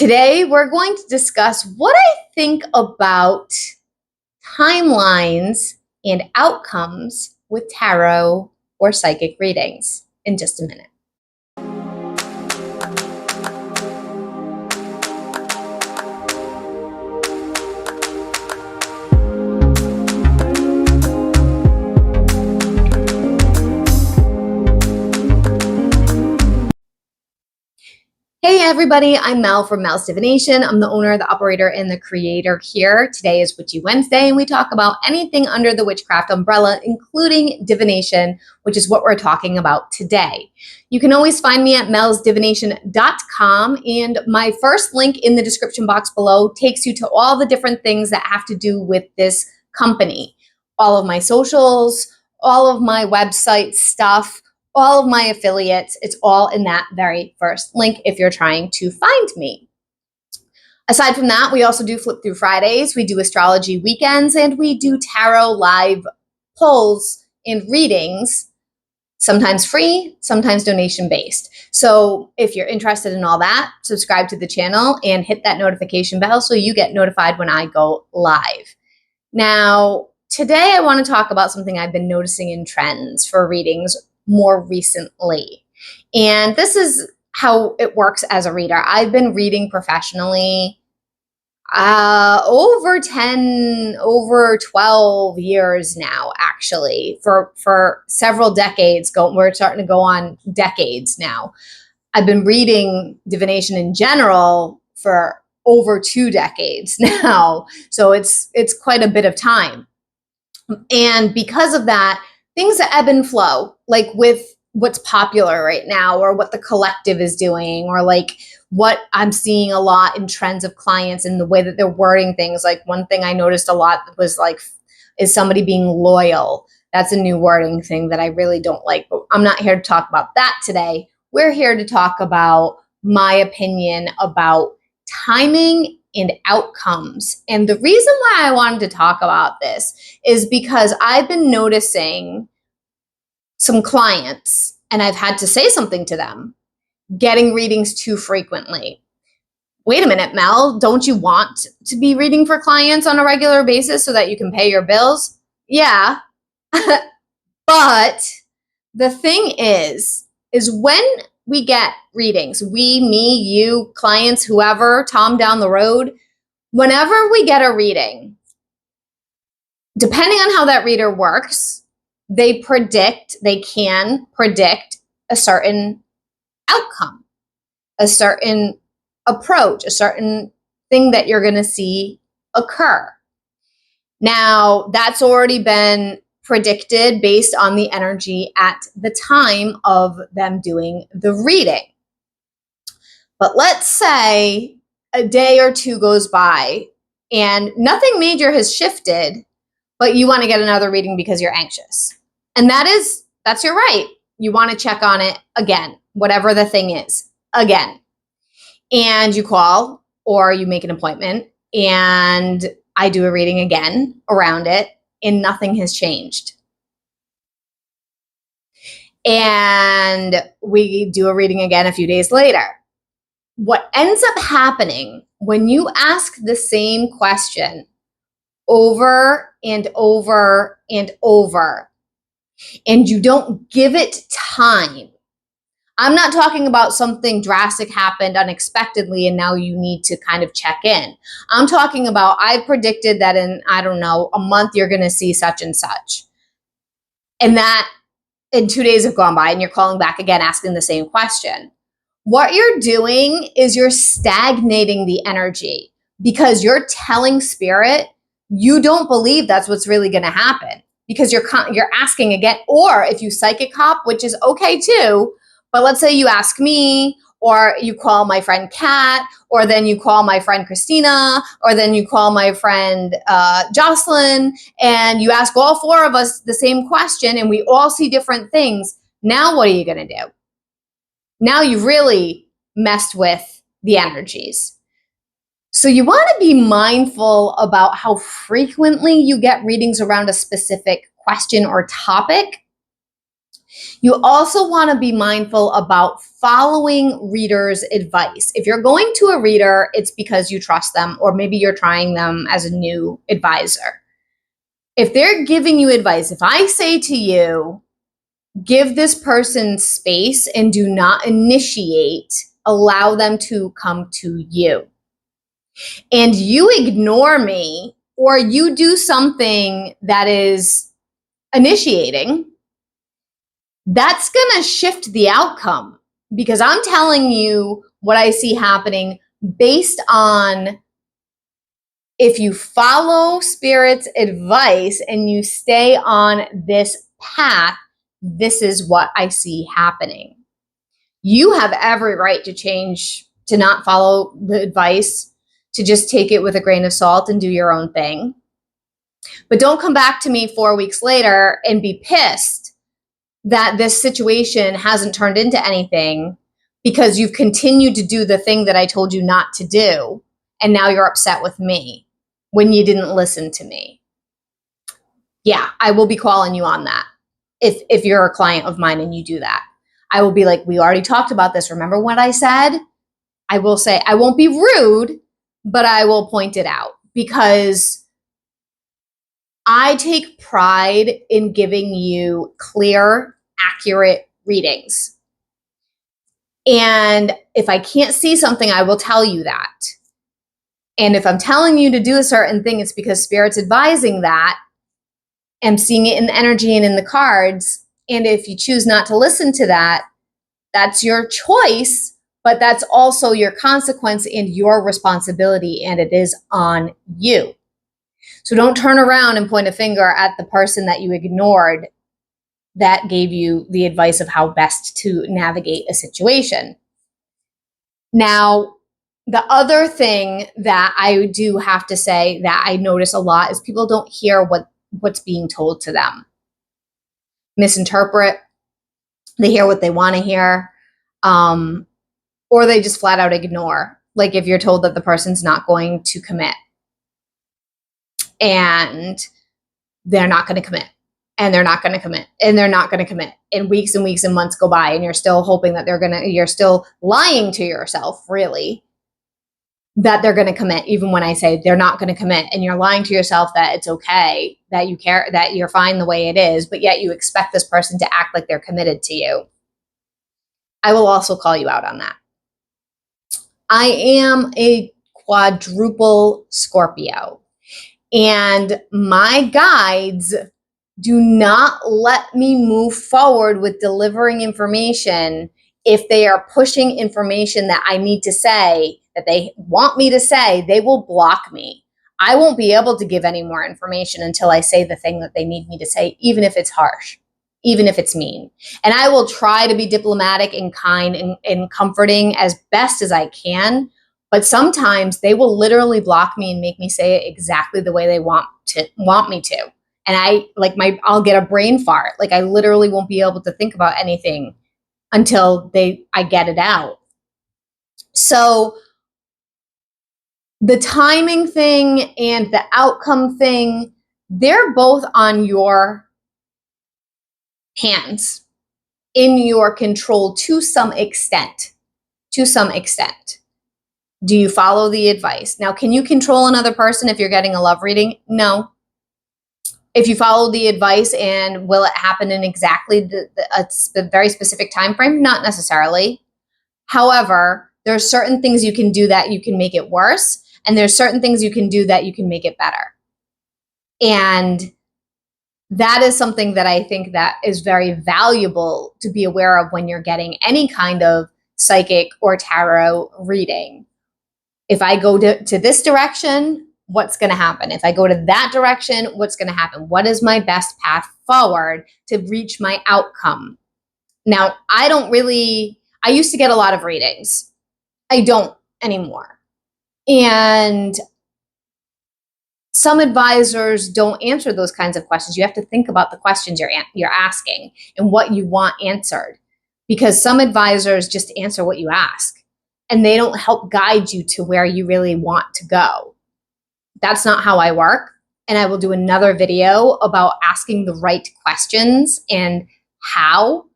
Today, we're going to discuss what I think about timelines and outcomes with tarot or psychic readings in just a minute. Hey everybody, I'm Mel from Divination. I'm the owner, the operator, and the creator here. Today is Witchy Wednesday, and we talk about anything under the witchcraft umbrella, including divination, which is what we're talking about today. You can always find me at melsdivination.com, and my first link in the description box below takes you to all the different things that have to do with this company. All of my socials, all of my website stuff, all of my affiliates, it's all in that very first link if you're trying to find me. Aside from that, we also do Flip Through Fridays, we do astrology weekends, and we do tarot live polls and readings, sometimes free, sometimes donation-based. So if you're interested in all that, subscribe to the channel and hit that notification bell so you get notified when I go live. Now, today I want to talk about something I've been noticing in trends for readings more recently. And this is how it works as a reader. I've been reading professionally over 12 years now, actually, for several decades. We're starting to go on decades now. I've been reading divination in general for over 2 decades now. So it's quite a bit of time. And because of that, things that ebb and flow, like with what's popular right now or what the collective is doing, or like what I'm seeing a lot in trends of clients and the way that they're wording things. Like one thing I noticed a lot was like, is somebody being loyal? That's a new wording thing that I really don't like, but I'm not here to talk about that today. We're here to talk about my opinion about timing and outcomes. And the reason why I wanted to talk about this is because I've been noticing some clients, and I've had to say something to them, getting readings too frequently. Wait a minute, Mel, don't you want to be reading for clients on a regular basis so that you can pay your bills? Yeah. But the thing is when we get readings, we, me, you, clients, whoever, Tom down the road, whenever we get a reading, depending on how that reader works, they can predict a certain outcome, a certain approach, a certain thing that you're going to see occur. Now, that's already been predicted based on the energy at the time of them doing the reading. But let's say a day or two goes by and nothing major has shifted, but you want to get another reading because you're anxious. And that's your right. You want to check on it again, whatever the thing is, again. And you call or you make an appointment and I do a reading again around it and nothing has changed. And we do a reading again a few days later. What ends up happening when you ask the same question over and over and over, and you don't give it time. I'm not talking about something drastic happened unexpectedly and now you need to kind of check in. I'm talking about, I predicted that in, I don't know, a month you're going to see such and such. And that in 2 days have gone by and you're calling back again asking the same question. What you're doing is you're stagnating the energy because you're telling spirit you don't believe that's what's really going to happen because you're asking again. Or if you psychic hop, which is okay too, but let's say you ask me, or you call my friend Kat, or then you call my friend Christina, or then you call my friend Jocelyn, and you ask all 4 of us the same question, and we all see different things. Now what are you going to do? Now you've really messed with the energies. So you want to be mindful about how frequently you get readings around a specific question or topic. You also want to be mindful about following readers' advice. If you're going to a reader, it's because you trust them, or maybe you're trying them as a new advisor. If they're giving you advice, if I say to you, give this person space and do not initiate, allow them to come to you, and you ignore me, or you do something that is initiating, that's going to shift the outcome, because I'm telling you what I see happening based on, if you follow Spirit's advice and you stay on this path, this is what I see happening. You have every right to change, to not follow the advice, to just take it with a grain of salt and do your own thing. But don't come back to me 4 weeks later and be pissed that this situation hasn't turned into anything because you've continued to do the thing that I told you not to do. And now you're upset with me when you didn't listen to me. Yeah, I will be calling you on that. If you're a client of mine and you do that, I will be like, we already talked about this. Remember what I said? I will say, I won't be rude, but I will point it out, because I take pride in giving you clear, accurate readings. And if I can't see something, I will tell you that. And if I'm telling you to do a certain thing, it's because Spirit's advising that. I'm seeing it in the energy and in the cards. And if you choose not to listen to that, that's your choice, but that's also your consequence and your responsibility, and it is on you. So don't turn around and point a finger at the person that you ignored that gave you the advice of how best to navigate a situation. Now, the other thing that I do have to say that I notice a lot is people don't hear what's being told to them. Misinterpret. They hear what they want to hear, or they just flat out ignore. Like if you're told that the person's not going to commit, and they're not going to commit, and they're not going to commit, and they're not going to commit, and weeks and months go by, and you're still hoping that you're still lying to yourself, really, that they're going to commit, even when I say they're not going to commit, and you're lying to yourself that it's okay, that you care, that you're fine the way it is, but yet you expect this person to act like they're committed to you. I will also call you out on that. I am a quadruple Scorpio, and my guides do not let me move forward with delivering information if they are pushing information that I need to say, that they want me to say. They will block me. I won't be able to give any more information until I say the thing that they need me to say, even if it's harsh, even if it's mean. And I will try to be diplomatic and kind and comforting as best as I can. But sometimes they will literally block me and make me say it exactly the way they want me to. And I'll get a brain fart. Like I literally won't be able to think about anything until I get it out. So the timing thing and the outcome thing, they're both on your hands, in your control to some extent. To some extent. Do you follow the advice? Now, can you control another person if you're getting a love reading? No. If you follow the advice, and will it happen in exactly a very specific time frame? Not necessarily. However, there's certain things you can do that you can make it worse, and there's certain things you can do that you can make it better. And that is something that I think that is very valuable to be aware of when you're getting any kind of psychic or tarot reading. If I go to this direction, what's going to happen? If I go to that direction, what's going to happen? What is my best path forward to reach my outcome? Now, I used to get a lot of readings. I don't anymore. And some advisors don't answer those kinds of questions. You have to think about the questions you're asking and what you want answered, because some advisors just answer what you ask and they don't help guide you to where you really want to go. That's not how I work. And I will do another video about asking the right questions and how,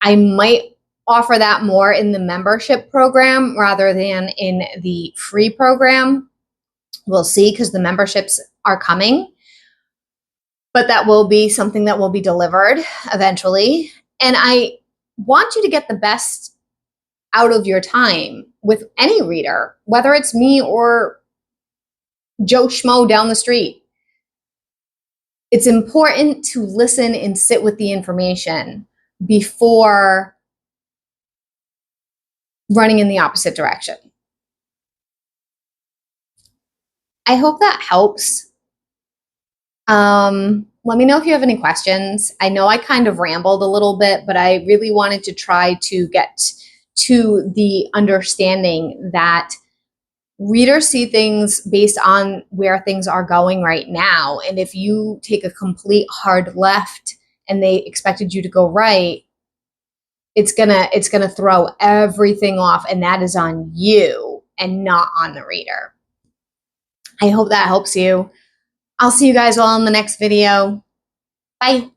I might offer that more in the membership program rather than in the free program. We'll see, because the memberships are coming. But that will be something that will be delivered eventually. And I want you to get the best out of your time with any reader, whether it's me or Joe Schmo down the street. It's important to listen and sit with the information before running in the opposite direction. I hope that helps. Let me know if you have any questions. I know I kind of rambled a little bit, but I really wanted to try to get to the understanding that readers see things based on where things are going right now. And if you take a complete hard left and they expected you to go right, it's gonna throw everything off, and that is on you and not on the reader. I hope that helps you. I'll see you guys all in the next video. Bye.